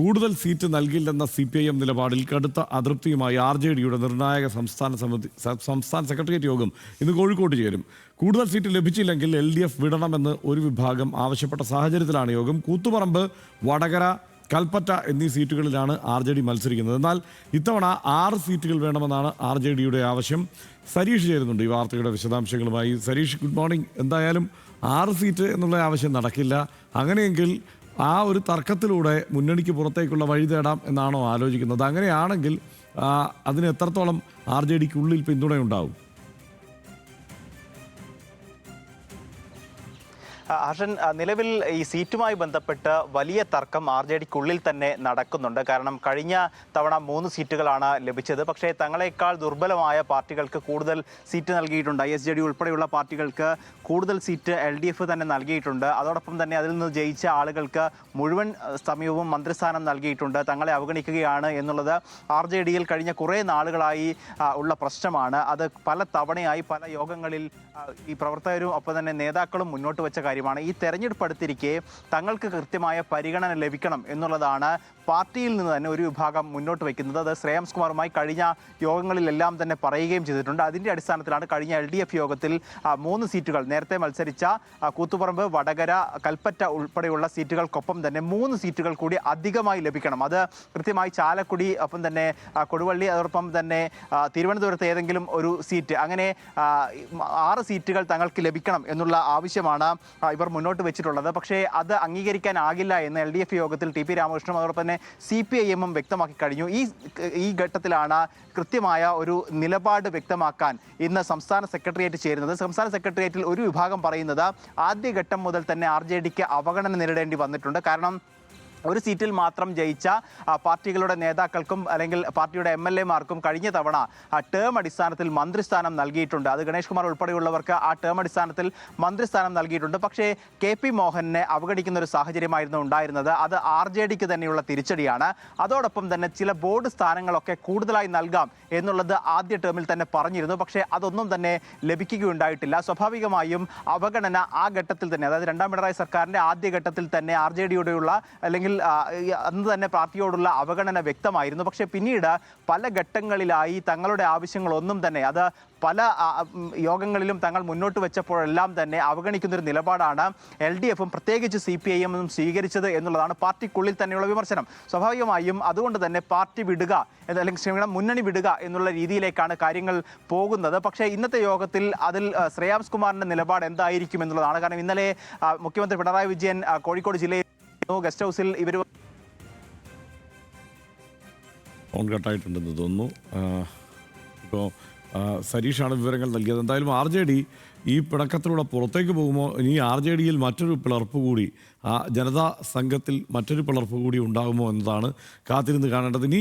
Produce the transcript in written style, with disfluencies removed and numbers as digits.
കൂടുതൽ seat നൽകില്ലെന്ന CPIM നിലപാടിൽ കടുത്ത അതൃപ്തിയുമായി RJDയുടെ നിർണായക സംസ്ഥാന സെക്രട്ടേറിയറ്റ് യോഗം ഇന്ന് കോഴിക്കോട്ട് ചേരും. കൂടുതൽ സീറ്റ് ലഭിച്ചില്ലെങ്കിൽ LDF വിടണമെന്ന് ഒരു വിഭാഗം ആവശ്യപ്പെട്ട സാഹചര്യത്തിലാണ് യോഗം. കൂത്തുപറമ്പ്, വടകര, കൽപ്പറ്റ എന്നീ സീറ്റുകളിലാണ് RJD മത്സരിക്കുന്നത്. എന്നാൽ ഇത്തവണ 6 സീറ്റുകൾ വേണമെന്നാണ് RJDയുടെ ആവശ്യം. സരീഷ് ചേരുന്നുണ്ട് ഈ വാർത്തയുടെ വിശദാംശങ്ങളുമായി. Sareesh, good morning. എന്തായാലും 6 സീറ്റ് എന്നുള്ള ആവശ്യം നടക്കില്ല. അങ്ങനെയെങ്കിൽ ആ ഒരു തർക്കത്തിലൂടെ മുന്നണിക്ക് പുറത്തേക്കുള്ള വഴി തേടാം എന്നാണോ ആലോചിക്കുന്നത്? അങ്ങനെയാണെങ്കിൽ അതിന് എത്രത്തോളം RJDക്കുള്ളിൽ പിന്തുണയുണ്ടാവും? ഹർഷൻ, നിലവിൽ ഈ സീറ്റുമായി ബന്ധപ്പെട്ട് വലിയ തർക്കം RJDക്കുള്ളിൽ തന്നെ നടക്കുന്നുണ്ട്. കാരണം കഴിഞ്ഞ തവണ 3 സീറ്റുകളാണ് ലഭിച്ചത്. പക്ഷേ തങ്ങളെക്കാൾ ദുർബലമായ പാർട്ടികൾക്ക് കൂടുതൽ സീറ്റ് നൽകിയിട്ടുണ്ട്. ISJD ഉൾപ്പെടെയുള്ള പാർട്ടികൾക്ക് കൂടുതൽ സീറ്റ് LDF തന്നെ നൽകിയിട്ടുണ്ട്. അതോടൊപ്പം തന്നെ അതിൽ നിന്ന് ജയിച്ച ആളുകൾക്ക് മുഴുവൻ സമയവും മന്ത്രിസ്ഥാനം നൽകിയിട്ടുണ്ട്. തങ്ങളെ അവഗണിക്കുകയാണ് എന്നുള്ളത് RJDയിൽ കഴിഞ്ഞ കുറേ നാളുകളായി ഉള്ള പ്രശ്നമാണ്. അത് പല തവണയായി പല യോഗങ്ങളിൽ ഈ പ്രവർത്തകരും ഒപ്പം തന്നെ നേതാക്കളും മുന്നോട്ട് വെച്ച കാര്യമാണ്. ഈ തെരഞ്ഞെടുപ്പ് അടുത്തിരിക്കെ തങ്ങൾക്ക് കൃത്യമായ പരിഗണന ലഭിക്കണം എന്നുള്ളതാണ് പാർട്ടിയിൽ നിന്ന് തന്നെ ഒരു വിഭാഗം മുന്നോട്ട് വയ്ക്കുന്നത്. അത് ശ്രേയാംസ് കുമാറുമായി കഴിഞ്ഞ യോഗങ്ങളിലെല്ലാം തന്നെ പറയുകയും ചെയ്തിട്ടുണ്ട്. അതിൻ്റെ അടിസ്ഥാനത്തിലാണ് കഴിഞ്ഞ LDF യോഗത്തിൽ 3 സീറ്റുകൾ നേരത്തെ മത്സരിച്ച കൂത്തുപറമ്പ്, വടകര, കൽപ്പറ്റ ഉൾപ്പെടെയുള്ള സീറ്റുകൾക്കൊപ്പം തന്നെ 3 സീറ്റുകൾ കൂടി അധികമായി ലഭിക്കണം. അത് കൃത്യമായി ചാലക്കുടി, ഒപ്പം തന്നെ കൊടുവള്ളി, അതോടൊപ്പം തന്നെ തിരുവനന്തപുരത്ത് ഏതെങ്കിലും ഒരു സീറ്റ്, അങ്ങനെ 6 സീറ്റുകൾ തങ്ങൾക്ക് ലഭിക്കണം എന്നുള്ള ആവശ്യമാണ് ഇവർ മുന്നോട്ട് വെച്ചിട്ടുള്ളത്. പക്ഷേ അത് അംഗീകരിക്കാനാകില്ല എന്ന് LDF യോഗത്തിൽ TP രാമകൃഷ്ണനും അതോടൊപ്പം തന്നെ CPIM വ്യക്തമാക്കി കഴിഞ്ഞു. ഈ ഘട്ടത്തിലാണ് കൃത്യമായ ഒരു നിലപാട് വ്യക്തമാക്കാൻ ഇന്ന് സംസ്ഥാന സെക്രട്ടേറിയറ്റ് ചേരുന്നത്. സംസ്ഥാന സെക്രട്ടേറിയറ്റിൽ ഒരു വിഭാഗം പറയുന്നത് ആദ്യഘട്ടം മുതൽ തന്നെ RJDക്ക് അവഗണന നേരിടേണ്ടി വന്നിട്ടുണ്ട്. കാരണം ഒരു സീറ്റിൽ മാത്രം ജയിച്ച പാർട്ടികളുടെ നേതാക്കൾക്കും അല്ലെങ്കിൽ പാർട്ടിയുടെ MLA മാർക്കും കഴിഞ്ഞ തവണ ടേം അടിസ്ഥാനത്തിൽ മന്ത്രിസ്ഥാനം നൽകിയിട്ടുണ്ട്. അത് ഗണേഷ് കുമാർ ഉൾപ്പെടെയുള്ളവർക്ക് ആ ടേം അടിസ്ഥാനത്തിൽ മന്ത്രിസ്ഥാനം നൽകിയിട്ടുണ്ട്. പക്ഷേ KP മോഹനെ അവഗണിക്കുന്ന ഒരു സാഹചര്യമായിരുന്നു ഉണ്ടായിരുന്നത്. അത് RJDക്ക് തന്നെയുള്ള തിരിച്ചടിയാണ്. അതോടൊപ്പം തന്നെ ചില ബോർഡ് സ്ഥാനങ്ങളൊക്കെ കൂടുതലായി നൽകാം എന്നുള്ളത് ആദ്യ ടേമിൽ തന്നെ പറഞ്ഞിരുന്നു. പക്ഷേ അതൊന്നും തന്നെ ലഭിക്കുകയുണ്ടായിട്ടില്ല. സ്വാഭാവികമായും അവഗണന ആ ഘട്ടത്തിൽ തന്നെ, അതായത് 2ാം പിണറായി സർക്കാരിൻ്റെ ആദ്യഘട്ടത്തിൽ തന്നെ RJDയോടെയുള്ള അല്ലെങ്കിൽ അന്ന് തന്നെ പാർട്ടിയോടുള്ള അവഗണന വ്യക്തമായിരുന്നു. പക്ഷേ പിന്നീട് പല ഘട്ടങ്ങളിലായി തങ്ങളുടെ ആവശ്യങ്ങളൊന്നും തന്നെ, അത് പല യോഗങ്ങളിലും തങ്ങൾ മുന്നോട്ട് വെച്ചപ്പോഴെല്ലാം തന്നെ അവഗണിക്കുന്നൊരു നിലപാടാണ് LDFും പ്രത്യേകിച്ച് CPIM സ്വീകരിച്ചത് എന്നുള്ളതാണ് പാർട്ടിക്കുള്ളിൽ തന്നെയുള്ള വിമർശനം. സ്വാഭാവികമായും അതുകൊണ്ട് തന്നെ പാർട്ടി വിടുക അല്ലെങ്കിൽ മുന്നണി വിടുക എന്നുള്ള രീതിയിലേക്കാണ് കാര്യങ്ങൾ പോകുന്നത്. പക്ഷേ ഇന്നത്തെ യോഗത്തിൽ അതിൽ ശ്രേയാംസ് കുമാറിൻ്റെ നിലപാട് എന്തായിരിക്കും എന്നുള്ളതാണ്. കാരണം ഇന്നലെ മുഖ്യമന്ത്രി പിണറായി വിജയൻ കോഴിക്കോട് ജില്ലയിൽ ഗസ്റ്റ് ഹൗസിൽ ഇവർ ഫോൺ കട്ടായിട്ടുണ്ടെന്ന് തോന്നുന്നു. ഇപ്പോൾ സരീഷാണ് വിവരങ്ങൾ നൽകിയത്. എന്തായാലും RJD ഈ പിണക്കത്തിലൂടെ പുറത്തേക്ക് പോകുമോ? ഇനി RJDയിൽ മറ്റൊരു പിളർപ്പ് കൂടി, ജനതാ സംഘത്തിൽ മറ്റൊരു പിളർപ്പ് കൂടി ഉണ്ടാകുമോ എന്നതാണ് കാത്തിരുന്ന് കാണേണ്ടത്. ഇനി